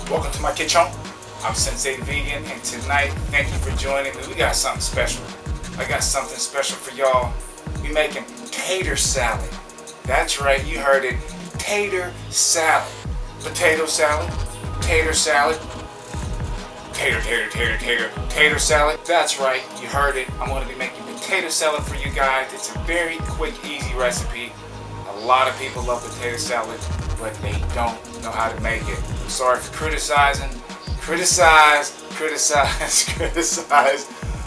Welcome to my kitchen. I'm Sensei Vegan, and tonight, thank you for joining me. We got something special. I got something special for y'all. We making tater salad. That's right, you heard it. Tater salad. Potato salad. Tater salad. Tater salad. That's right, you heard it. I'm going to be making potato salad for you guys. It's a very quick, easy recipe. A lot of people love potato salad, but they don't know how to make it. Sorry for criticizing. Criticize,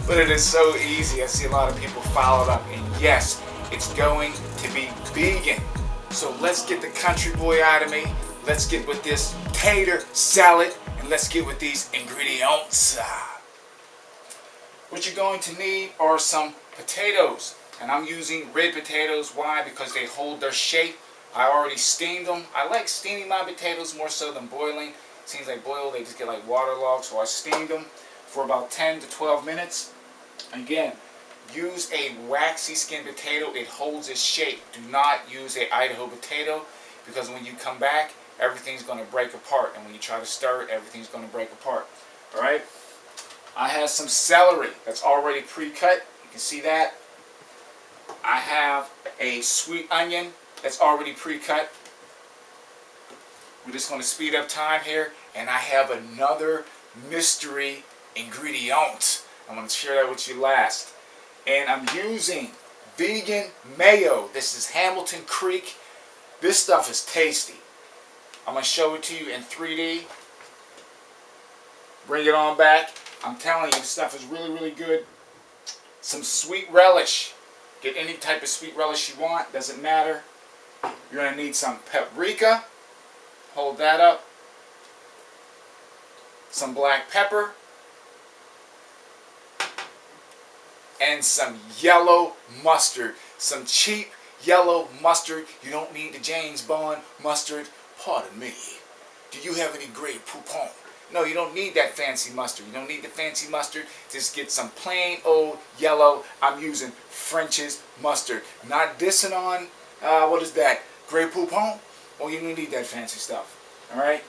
but it is so easy. I see a lot of people follow it up, and yes, it's going to be vegan. So let's get the country boy out of me. Let's get with this tater salad, and let's get with these ingredients. What you're going to need are some potatoes, and I'm using red potatoes. Why? Because they hold their shape. I already steamed them. I like steaming my potatoes more so than boiling. Seems like boiled, they just get like waterlogged, so I steamed them for about 10 to 12 minutes. Again, use a waxy skin potato. It holds its shape. Do not use an Idaho potato, because when you come back, everything's going to break apart, and when you try to stir it, everything's going to break apart. Alright? I have some celery that's already pre-cut. You can see that. I have a sweet onion that's already pre-cut. We're just going to speed up time here, and I have another mystery ingredient. I'm going to share that with you last. And I'm using vegan mayo. This is Hamilton Creek. This stuff is tasty. I'm going to show it to you in 3D. Bring it on back. I'm telling you, this stuff is really, really good. Some sweet relish. Get any type of sweet relish you want. Doesn't matter. You're going to need some paprika. Hold that up. Some black pepper. And some yellow mustard. Some cheap yellow mustard. You don't need the James Bond mustard. Pardon me. Do you have any Grey Poupon? No, you don't need that fancy mustard. You don't need the fancy mustard. Just get some plain old yellow. I'm using French's mustard. Not dissing on, what is that? Grey Poupon? Oh, you don't need that fancy stuff. Alright?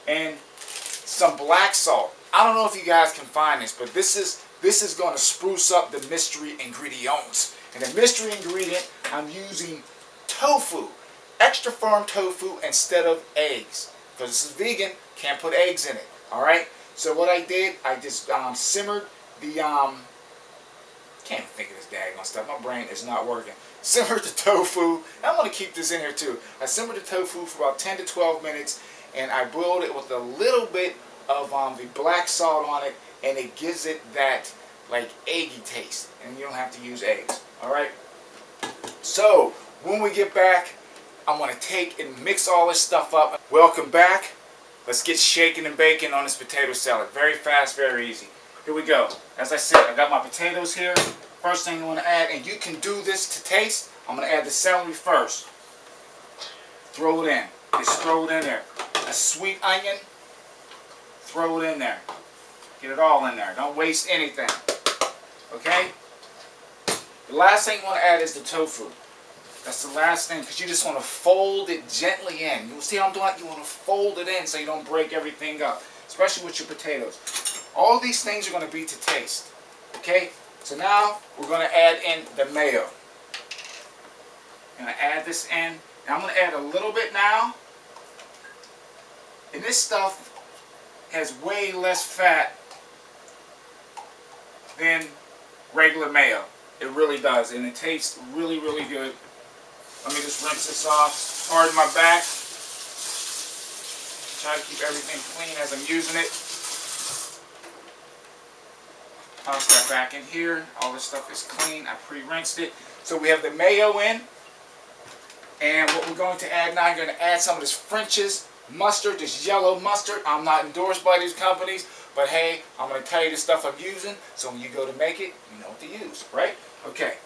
And some black salt. I don't know if you guys can find this, but this is going to spruce up the mystery ingredients. And the mystery ingredient, I'm using tofu. Extra firm tofu instead of eggs. Because this is vegan, can't put eggs in it. Alright? So what I did, I just simmered the, can't even think of this daggone stuff. My brain is not working. Simmered the tofu. I'm going to keep this in here too. I simmered the tofu for about 10 to 12 minutes, and I boiled it with a little bit of the black salt on it, and it gives it that like eggy taste, and you don't have to use eggs. Alright? So when we get back, I'm going to take and mix all this stuff up. Welcome back. Let's get shaking and baking on this potato salad. Very fast, very easy. Here we go. As I said, I got my potatoes here. First thing I want to add, and you can do this to taste, I'm going to add the celery first. Throw it in. Just throw it in there. A sweet onion, throw it in there. Get it all in there. Don't waste anything. Okay? The last thing you want to add is the tofu. That's the last thing, because you just want to fold it gently in. You'll see how I'm doing it? You want to fold it in so you don't break everything up, especially with your potatoes. All these things are going to be to taste. Okay? So now we're going to add in the mayo. I'm going to add this in. And I'm going to add a little bit now. And this stuff has way less fat than regular mayo. It really does. And it tastes really, really good. Let me just rinse this off. Pardon my back. Try to keep everything clean as I'm using it. Toss that back in here. All this stuff is clean. I pre-rinsed it. So we have the mayo in. And what we're going to add now, I'm going to add some of this French's mustard, this yellow mustard. I'm not endorsed by these companies, but hey, I'm going to tell you the stuff I'm using, so when you go to make it, you know what to use, right? Okay.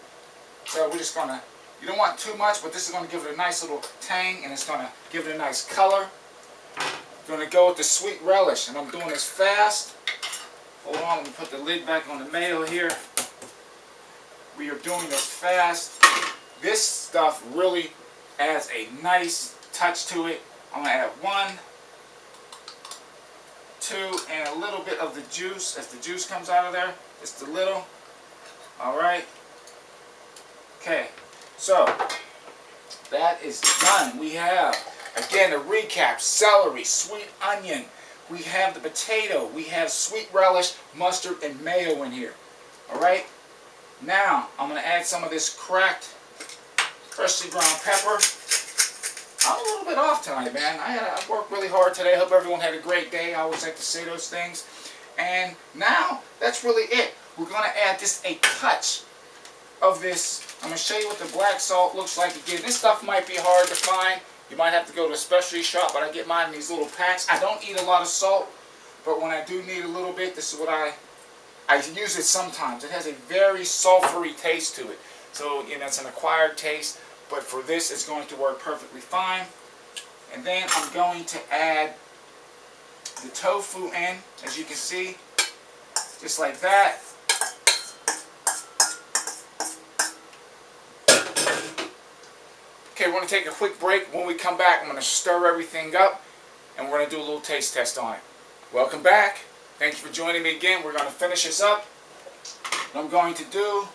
So we're just going to, you don't want too much, but this is going to give it a nice little tang, and it's going to give it a nice color. I'm going to go with the sweet relish, and I'm doing this fast. Hold on, let me put the lid back on the mayo here. We are doing this fast. This stuff really adds a nice touch to it. I'm going to add 1, 2 and a little bit of the juice as the juice comes out of there. Just a little. Alright. Okay. So, that is done. We have, again, a recap: celery, sweet onion. We have the potato. We have sweet relish, mustard, and mayo in here. Alright. Now, I'm going to add some of this cracked, freshly ground pepper. I'm a little bit off tonight, man. I worked really hard today. I hope everyone had a great day. I always like to say those things. And now, that's really it. We're going to add just a touch of this. I'm going to show you what the black salt looks like again. This stuff might be hard to find. You might have to go to a specialty shop, but I get mine in these little packs. I don't eat a lot of salt, but when I do need a little bit, this is what I use it sometimes. It has a very sulfury taste to it. So, you know, it's an acquired taste. But for this, it's going to work perfectly fine. And then I'm going to add the tofu in, as you can see, just like that. Okay, we're going to take a quick break. When we come back, I'm going to stir everything up, and we're going to do a little taste test on it. Welcome back. Thank you for joining me again. We're going to finish this up. What I'm going to do,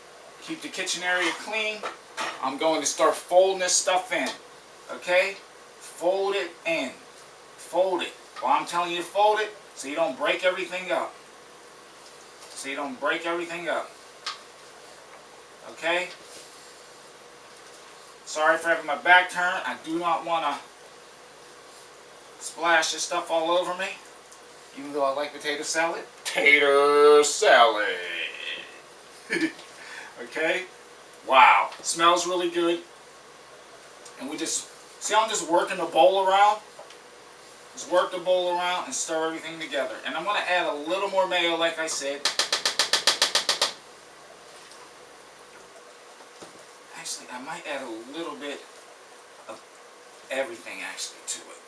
keep the kitchen area clean. I'm going to start folding this stuff in, okay? Fold it in. Fold it. Well, I'm telling you to fold it so you don't break everything up. So you don't break everything up. Okay? Sorry for having my back turned. I do not want to splash this stuff all over me, even though I like potato salad. Tater salad. Okay? Wow, it smells really good. And we just, see how I'm just working the bowl around? Just work the bowl around and stir everything together. And I'm going to add a little more mayo, like I said. Actually, I might add a little bit of everything actually to it.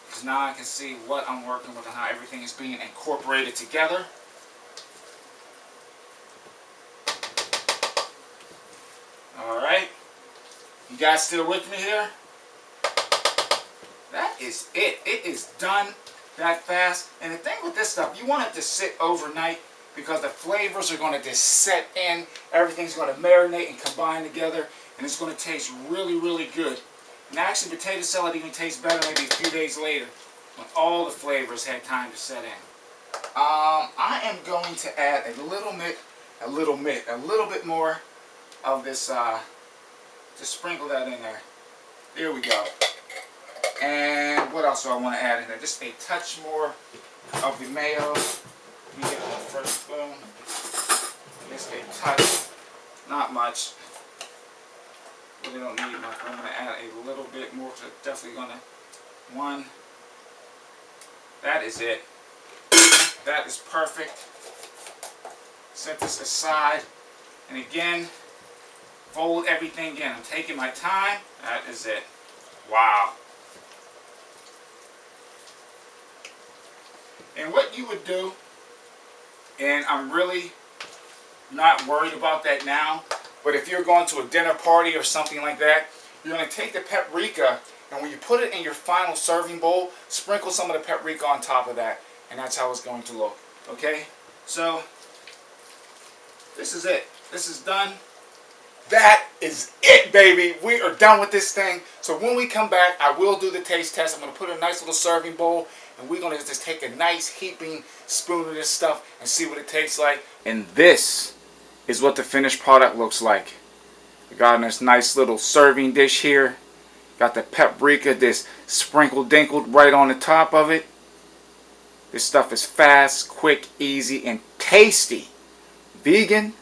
Because now I can see what I'm working with and how everything is being incorporated together. Alright, you guys still with me here? That is it. It is done that fast. And the thing with this stuff, you want it to sit overnight because the flavors are going to just set in. Everything's going to marinate and combine together, and it's going to taste really, really good. And actually, potato salad even tastes better maybe a few days later when all the flavors had time to set in. I am going to add a little bit more of this, just sprinkle that in there. There we go. And what else do I want to add in there? Just a touch more of the mayo. Let me get the first spoon. Just a touch. Not much. Really don't need much. I'm going to add a little bit more. So definitely going to, one. That is it. That is perfect. Set this aside. And again, fold everything in. I'm taking my time. That is it. Wow. And what you would do, and I'm really not worried about that now, but if you're going to a dinner party or something like that, you're going to take the paprika, and when you put it in your final serving bowl, sprinkle some of the paprika on top of that, and that's how it's going to look. Okay? So, this is it. This is done. That is it, baby. We are done with this thing. So when we come back, I will do the taste test. I'm going to put in a nice little serving bowl, and we're going to just take a nice heaping spoon of this stuff and see what it tastes like. And this is what the finished product looks like. We got this nice little serving dish here. Got the paprika, this sprinkled dinkled right on the top of it. This stuff is fast, quick, easy, and tasty. Vegan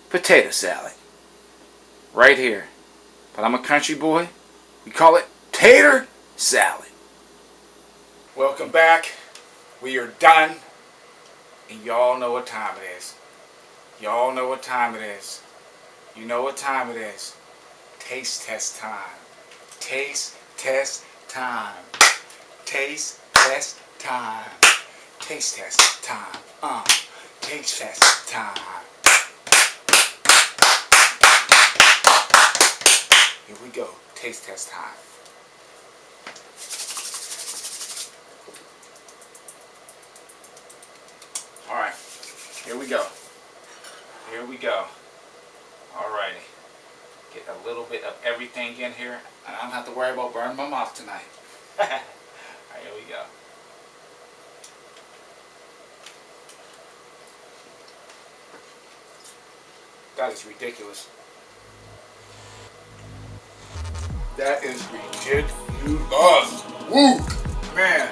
potato salad. Right here. But I'm a country boy. We call it tater salad. Welcome back. We are done. And y'all know what time it is. Y'all know what time it is. You know what time it is. Taste test time. Taste test time. Taste test time. Taste test time. Taste test time. Here we go. Taste test time. Here we go. Here we go. Alrighty. Get a little bit of everything in here. I don't have to worry about burning my mouth tonight. Alright, here we go. That is ridiculous. That is ridiculous. Woo! Man.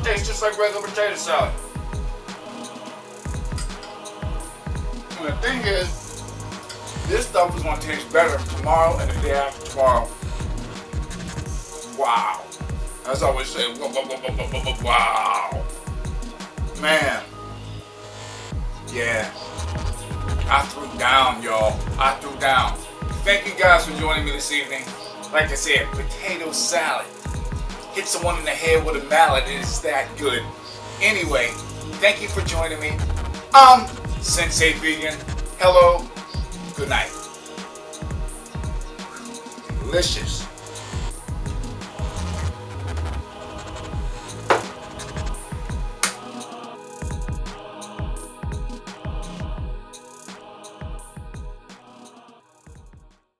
Tastes just like regular potato salad. And the thing is, this stuff is going to taste better tomorrow and the day after tomorrow. Wow. As I always say, wow. Man. Yeah. I threw down, y'all. I threw down. Thank you guys for joining me this evening. Like I said, potato salad. Hit someone in the head with a mallet. It is that good. Anyway, thank you for joining me. I'm Sensei Vegan. Hello. Good night. Delicious.